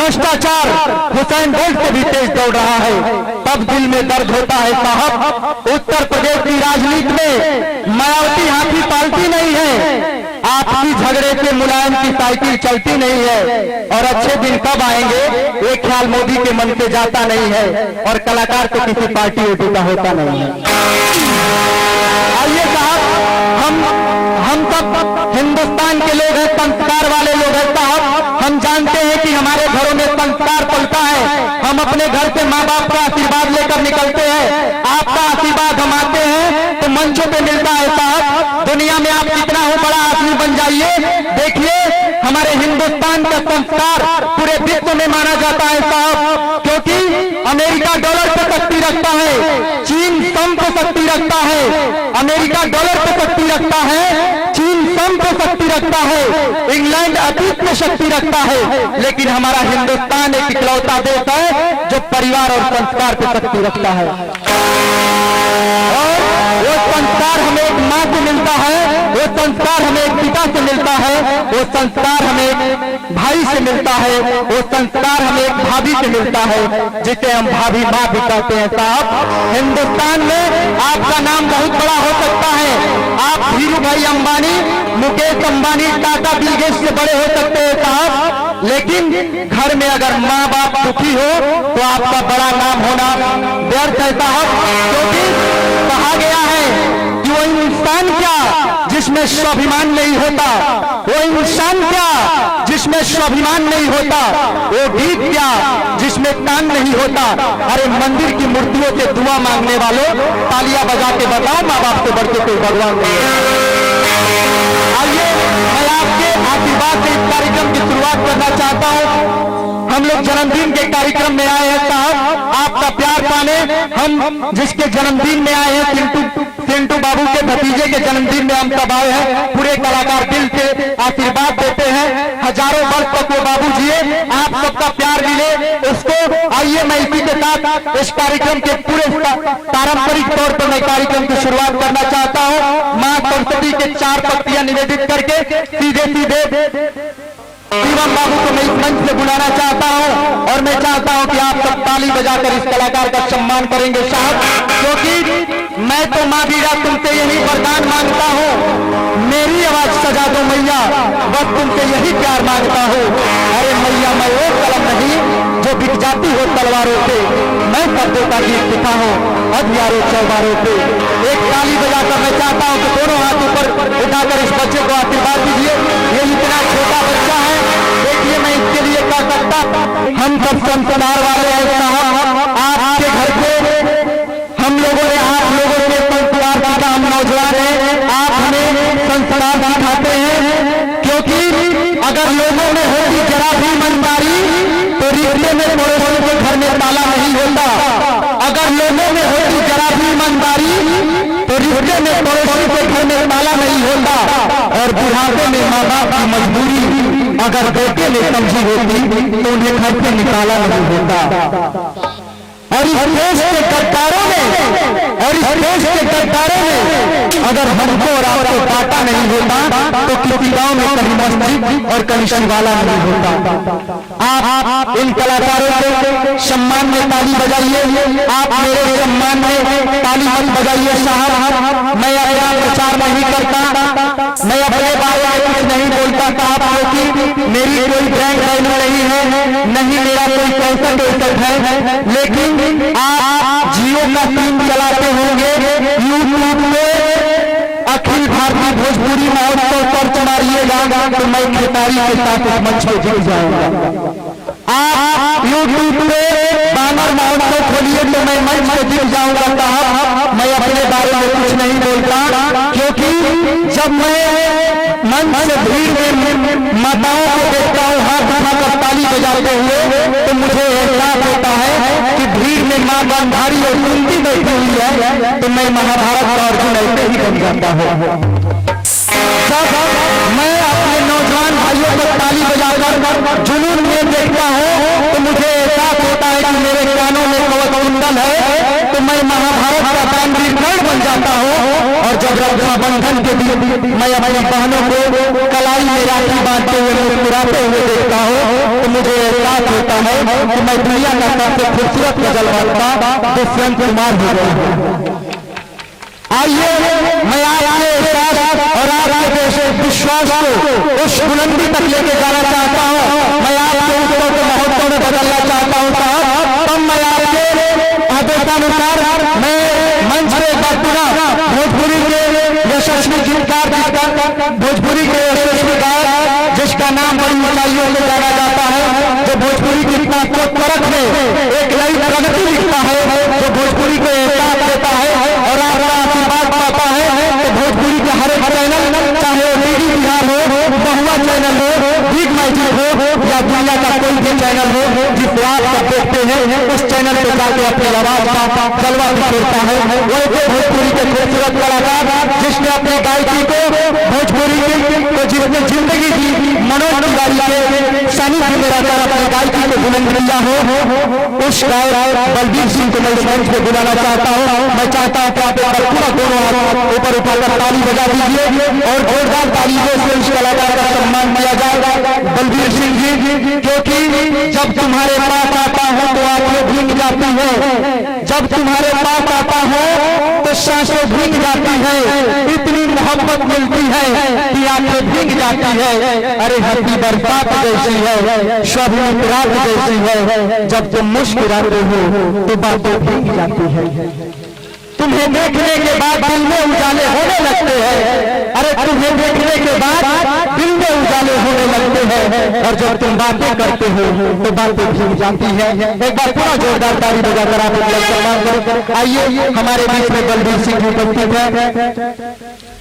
भ्रष्टाचार Usain Bolt से भी तेज दौड़ रहा है, तब दिल में दर्द होता है साहब। उत्तर प्रदेश की राजनीति में मायावती हाथी पालती नहीं है, आपसी झगड़े से मुलायम की साइकिल चलती नहीं है, और अच्छे दिन कब आएंगे ये ख्याल मोदी के मन से जाता नहीं है, और कलाकार तो किसी पार्टी ओटी का होता नहीं है। आइए साहब, हम सब हिंदुस्तान के लोग हैं, संस्कार वाले लोग हैं साहब। हम जानते हैं कि हमारे घरों में संस्कार पलता है, हम अपने घर से माँ बाप का आशीर्वाद लेकर निकलते हैं, आपका आशीर्वाद हम आते हैं तो मंचों पे मिलता है साहब। दुनिया में आप कितना हो बड़ा आदमी बन जाइए, देखिए हमारे हिंदुस्तान का संस्कार पूरे विश्व में माना जाता है साहब, क्योंकि अमेरिका डॉलर पर शक्ति रखता है, चीन सम पर शक्ति रखता है। अमेरिका डॉलर पर शक्ति रखता है, चीन सम पर शक्ति रखता है, इंग्लैंड अतीत में शक्ति रखता है, लेकिन हमारा हिंदुस्तान एक इकलौता देश है जो परिवार और संस्कार पर शक्ति रखता है। और वो संस्कार हमें एक माँ से मिलता है, वो संस्कार हमें एक पिता से मिलता है, वो संस्कार हमें एक भाई से मिलता है, वो संस्कार हमें एक भाभी से मिलता है, जिसे हम भाभी माँ भी कहते हैं साहब। हिंदुस्तान में आपका नाम बहुत बड़ा हो सकता है, आप धीरू भाई अंबानी, मुकेश अंबानी, टाटा, बिल गेट्स से बड़े हो सकते हैं साहब, लेकिन घर में अगर माँ बाप दुखी हो तो आपका बड़ा नाम होना व्यर्थ है साहब। क्योंकि कहा गया है कि वो इंसान क्या जिसमें स्वाभिमान नहीं होता, वो इंसान क्या जिसमें स्वाभिमान नहीं होता, वो गीत क्या जिसमें कान नहीं होता। अरे मंदिर की मूर्तियों से दुआ मांगने वालों, तालियां बजा के बताओ माँ बाप से बढ़ के कोई भगवान नहीं है। आइए मैं आपके आशीर्वाद से इस कार्यक्रम की शुरुआत करना चाहता हूँ। हम लोग जन्मदिन के कार्यक्रम में आए हैं साहब, आपका प्यार पाने हम जिसके जन्मदिन में आए हैं, चिंटू बाबू के भतीजे के जन्मदिन में हम सब आए हैं। पूरे कलाकार दिल से आशीर्वाद देते हैं, हजारों वर्ष तक वो बाबू जिए, आप सबका प्यार मिले उसको। आइए मैं इसी के साथ इस कार्यक्रम के पूरे पारंपरिक तौर पर मैं कार्यक्रम की शुरुआत करना चाहता हूँ। माँ सरस्वती के 4 पत्तियां निवेदित करके सीधे शिवम बाबू को मैं इस मंच से बुलाना चाहता हूं, और मैं चाहता हूं कि आप सब ताली बजाकर इस कलाकार का सम्मान करेंगे साहब, क्योंकि मैं तो माँ बीरा तुमसे यही वरदान मांगता हूं, मेरी आवाज सजा दो मैया, बस तुमसे यही प्यार मांगता हूं। अरे मैया मैं वो कलम नहीं जो बिक जाती हो तलवारों से, मैं शब्दों का गीत लिखा हूं हथियारों चौबारों पे। एक ताली बजाकर मैं चाहता हूं कि दोनों हाथ ऊपर उठाकर इस बच्चे को आशीर्वाद दीजिए। ये इतना छोटा बच्चा है, देखिए मैं इसके लिए क्या करता। हम सब संस्कार वाले हैं साहब, आपके घर पे हम लोगों ने, आप लोगों के संस्कार का हम नौजवान हैं, आप हमें संस्कार दिखाते हैं, क्योंकि अगर लोगों में होती जरा भी ईमानदारी तो रिश्ते में पड़ोसी के घर में ताला नहीं होता। अगर लोगों में होती जरा भी ईमानदारी तो रिश्ते में पड़ोसी के घर में ताला नहीं होता। और बुढ़ापे में माँ बाप की मजबूरी अगर बेटे ने समझी होती तो उन्हें घर से निकाला नहीं होता। और इस देश के गद्दारों ने अगर हमको और आपको बांटा नहीं होता तो किसी गांव में कहीं मस्जिद और कहीं शिवाला नहीं होता। आप इन कलाकारों के सम्मान में ताली बजाइए, आप मेरे सम्मान में ताली मत बजाइए साहब। मैं अपना प्रचार नहीं करता, मैं अपने बारे में कुछ नहीं बोलता साहब, क्योंकि मेरी कोई ब्रांड वैल्यू नहीं है, नहीं मेरा कोई कैसेट है, लेकिन आप जियो का सीम चलाते होंगे यूट्यूब में, अखिल भारतीय भोजपुरी महोत्सव सर्च मारिएगा तो मैं खेतारी के साथ इस मंच पे जुड़ जाऊंगा। आप यूट्यूब पे बानर महोत्सव खोलिए तो मैं मंच पे जुड़ जाऊंगा साहब। मैं अपने बारे में कुछ नहीं बोलता, क्योंकि जब मैं मंच से भीड़ में माताओं को देखता हूँ हाथ उठाकर ताली बजाते हुए, तो मुझे एहसास होता है कि भीड़ में माँ गांधारी और कुंती बैठी हुई है, तो मैं महाभारत का अर्जुन ऐसे ही बन जाता हूँ। मैं अपने नौजवान भाइयों को ताली बजाकर जुनून में देखता हूँ तो मुझे एहसास होता है कि मेरे कानों में कवच कुंडल है, तो मैं महाभारत का दानवीर कर्ण बन जाता हूँ। और जब रक्षाबंधन के दिन मैं अपनी बहनों को कलाई में राखी बांधते हुए मुस्कुराते हुए देखता हूँ तो मुझे एहसास होता है कि मैं दुनिया का सबसे खूबसूरत गजल वार्ता दुष्यंत कुमार हो गया। आइए मैं आपके एहसास और आपके विश्वास को उस बुलंदी तक लेके जाना चाहता हूँ। मैं आपके उत्सव को महोत्सव में बदलना चाहता हूँ साहब। तब मैं आपके आदेशानुसार मैं मंच पे भोजपुरी के यशस्वी गीतकार भोजपुरी के यशस्वी गायक जिसका नाम बड़ी ऊंचाइयों से जाना जाता है, जो भोजपुरी की परख में एक नई प्रगति लिखता है, जो भोजपुरी को एहसास देता है और आपका आशीर्वाद पाता है। तो भोजपुरी के हर एक चैनल, चाहे डीडी बिहार हो, बहुआ चैनल हो, बिग मैजिक हो या दुनिया का कोई भी चैनल हो जिसे आप सब देखते हैं, उस चैनल पे जाके अपनी आवाज का जलवा बिखेरता है। वो एक भोजपुरी के खूबसूरत कलाकार जिसने अपनी गायकी को भोजपुरी को जिसने जिंदगी दी, मनोज तिवारी के सानिध्य में रहकर अपनी गायकी को बुलंद किया हो, उस गायक बलबीर सिंह को मैं इस मंच पे बुलाना चाहता हूँ। मैं चाहता हूँ कि आप एक बार पूरा दोनों हाथ ऊपर उठाकर ताली बजा दीजिए और जोरदार तालियों से उस कलाकार का सम्मान किया जाए। बलबीर सिंह जी, क्योंकि जब तुम्हारे पास आता हूँ तो आंखें भीग जाती है, जब तुम्हारे पास आता हूँ तो सांसें भीग जाती है, इतनी मोहब्बत मिलती है कि आंखें भीग जाती है। अरे हल्की बरसात जैसी है, शबनम रात जैसी है, जब तुम मुस्कुराते हो तो बातें भीग जाती है। तुम्हें देखने के बाद दिल में उजाले होने लगते हैं। अरे तुम्हें देखने के बाद दिल में उजाले होने लगते हैं और जब तुम बातें करते हो तो बातें भीग जाती है। एक बार पूरा जोरदार ताली बजाकर आप सम्मान करें। आइए हमारे बीच में बलबीर सिंह उपस्थित है।